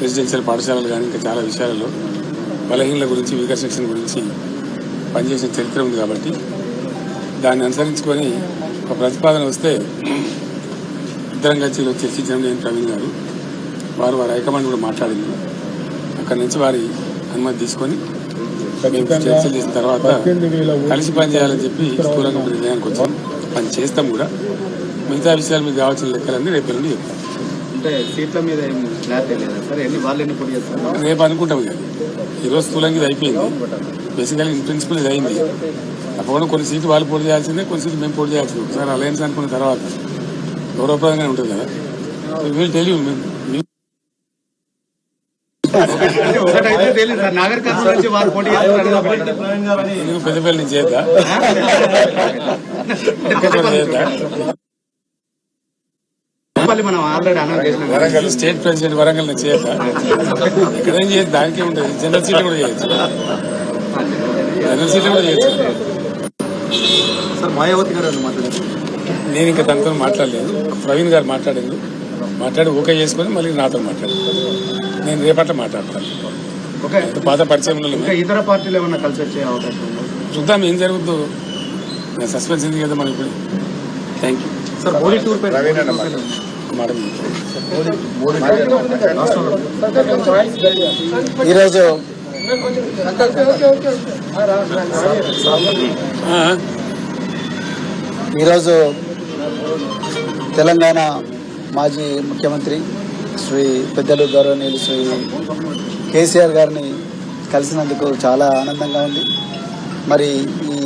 Residential పాఠశాలలు కానీ ఇంకా చాలా విషయాలలో బలహీనల గురించి వీకర్ సెక్షన్ గురించి పనిచేసిన చరిత్ర ఉంది కాబట్టి దాన్ని అనుసరించుకొని ఒక ప్రతిపాదన వస్తే ఇద్దరం కలిసి చర్చించడం నేను ప్రవీణ్ గారు వారి హైకమాండ్ కూడా మాట్లాడింది. అక్కడి నుంచి వారి అనుమతి తీసుకొని చర్చలు చేసిన తర్వాత కలిసి పని చేయాలని చెప్పి స్థూలంగా నిర్ణయానికి వచ్చాం. పని చేస్తాం కూడా. మిగతా విషయాలు మీకు కావాల్సిన లెక్కలన్నీ రేపు నుండి చెప్తాం. అంటే సీట్ల మీద రేపు అనుకుంటాం కదా. ఈరోజు స్థూలంగా ఇది అయిపోయింది. బేసికల్గా ఇన్ ప్రిన్సిపల్ ఇది అయింది. తప్పకుండా కొన్ని సీట్లు వాళ్ళు పోటీ చేయాల్సిందే, కొన్ని సీట్లు మేము పోటీ చేయాల్సింది. ఒకసారి అలయన్స్ అనుకున్న తర్వాత గౌరవప్రదంగానే ఉంటుంది కదా. వీళ్ళు తెలియదు పెద్దపల్లి నుంచి చేద్దా వరంగల్ స్టేట్ ప్రెసిడెంట్ వరంగల్ నుంచి చేద్దా ఇక్కడేం చేయదు. దానికే ఉంటుంది. జనరల్ సీట్లు కూడా చేయొచ్చు. జనరల్ సీట్లు కూడా చేయొచ్చు. మాయావతి గారు నేను ఇంకా తనతో మాట్లాడలేదు. ప్రవీణ్ గారు మాట్లాడి ఓకే చేసుకుని మళ్ళీ నాతో మాట్లాడు. నేను రేపట్ల మాట్లాడతాను. పాత పరిచయం ఇతర పార్టీలు ఏమన్నా కలిసి వచ్చే అవకాశం ఉందా? చూద్దాం ఏం జరుగుతుందో. నేను సస్పెన్స్ ఉంది కదా మనం ఇప్పుడు. Thank you sir. Modi tour పై ఈరోజు తెలంగాణ మాజీ ముఖ్యమంత్రి శ్రీ పెద్దలు గౌరవనీయులు శ్రీ కేసీఆర్ గారిని కలిసినందుకు చాలా ఆనందంగా ఉంది. మరి ఈ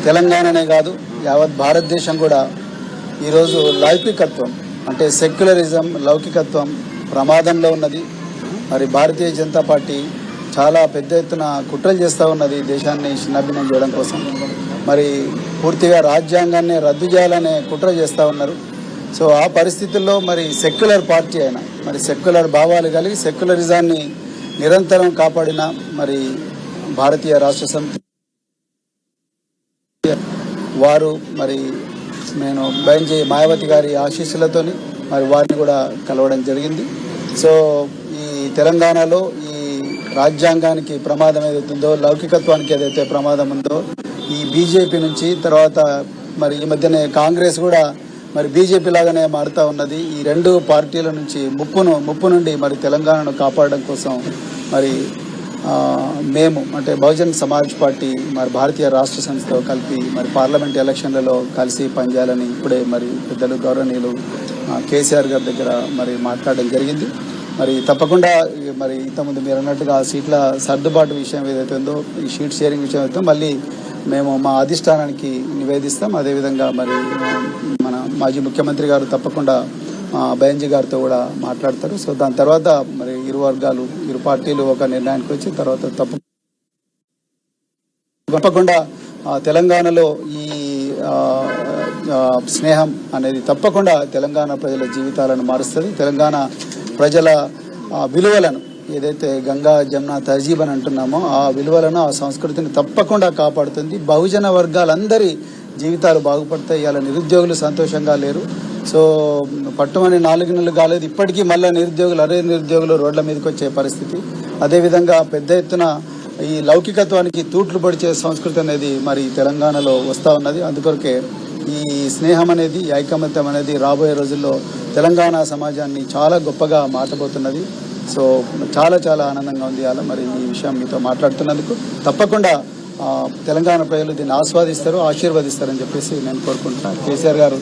తెలంగాణనే కాదు యావత్ భారతదేశం కూడా ఈరోజు లౌకికత్వం అంటే సెక్యులరిజం, లౌకికత్వం ప్రమాదంలో ఉన్నది. మరి భారతీయ జనతా పార్టీ చాలా పెద్ద ఎత్తున కుట్రలు చేస్తూ ఉన్నది దేశాన్ని చిన్నాభిన్నం చేయడం కోసం. మరి పూర్తిగా రాజ్యాంగాన్ని రద్దు చేయాలనే కుట్ర చేస్తూ ఉన్నారు. సో ఆ పరిస్థితుల్లో మరి సెక్యులర్ పార్టీ అయినా మరి సెక్యులర్ భావాలు కలిగి సెక్యులరిజాన్ని నిరంతరం కాపాడిన మరి భారతీయ రాష్ట్ర సమితి వారు మరి నేను బైంజీ మాయావతి గారి ఆశీస్సులతోని మరి వారిని కూడా కలవడం జరిగింది. సో ఈ తెలంగాణలో ఈ రాజ్యాంగానికి ప్రమాదం ఏదైతుందో, లౌకికత్వానికి ఏదైతే ప్రమాదం ఉందో, ఈ బీజేపీ నుంచి తర్వాత మరి ఈ మధ్యనే కాంగ్రెస్ కూడా మరి బీజేపీ లాగానే మారుతూ ఉన్నది. ఈ రెండు పార్టీల నుంచి ముప్పు నుండి మరి తెలంగాణను కాపాడడం కోసం మరి మేము అంటే బహుజన్ సమాజ్ పార్టీ మరి భారతీయ రాష్ట్ర సమితితో కలిపి మరి పార్లమెంట్ ఎలక్షన్లలో కలిసి పనిచేయాలని ఇప్పుడే మరి పెద్దలు గౌరవనీయులు కేసీఆర్ గారి దగ్గర మరి మాట్లాడడం జరిగింది. మరి తప్పకుండా మరి ఇంతకుముందు మీరు అన్నట్టుగా సీట్ల సర్దుబాటు విషయం ఏదైతే ఉందో, ఈ షీట్ షేరింగ్ విషయం అయితే మళ్ళీ మేము మా అధిష్టానానికి నివేదిస్తాం. అదేవిధంగా మరి మన మాజీ ముఖ్యమంత్రి గారు తప్పకుండా బైంజీ గారితో కూడా మాట్లాడతారు. సో దాని తర్వాత మరి ఇరు పార్టీలు ఒక నిర్ణయానికి వచ్చి తర్వాత తప్పకుండా తెలంగాణలో ఈ స్నేహం అనేది తప్పకుండా తెలంగాణ ప్రజల జీవితాలను మారుస్తుంది. తెలంగాణ ప్రజల విలువలను ఏదైతే గంగా జమున తహజీబ్ అని అంటున్నామో ఆ విలువలను, ఆ సంస్కృతిని తప్పకుండా కాపాడుతుంది. బహుజన వర్గాలందరి జీవితాలు బాగుపడతాయి. ఇలా నిరుద్యోగులు సంతోషంగా లేరు. సో పట్టుమని 4 నెలలు కాలేదు, ఇప్పటికీ మళ్ళీ నిరుద్యోగులు రోడ్ల మీదకి వచ్చే పరిస్థితి. అదేవిధంగా పెద్ద ఎత్తున ఈ లౌకికత్వానికి తూట్లు పడిచే సంస్కృతి అనేది మరి తెలంగాణలో వస్తూ ఉన్నది. అందుకొరకే ఈ స్నేహం అనేది, ఈ ఐకమత్యం అనేది రాబోయే రోజుల్లో తెలంగాణ సమాజాన్ని చాలా గొప్పగా మార్చబోతున్నది. సో చాలా చాలా ఆనందంగా ఉంది అలా మరి ఈ విషయం మీతో మాట్లాడుతున్నందుకు. తప్పకుండా తెలంగాణ ప్రజలు దీన్ని ఆస్వాదిస్తారు, ఆశీర్వదిస్తారని చెప్పేసి నేను కోరుకుంటున్నాను. కేసీఆర్ గారు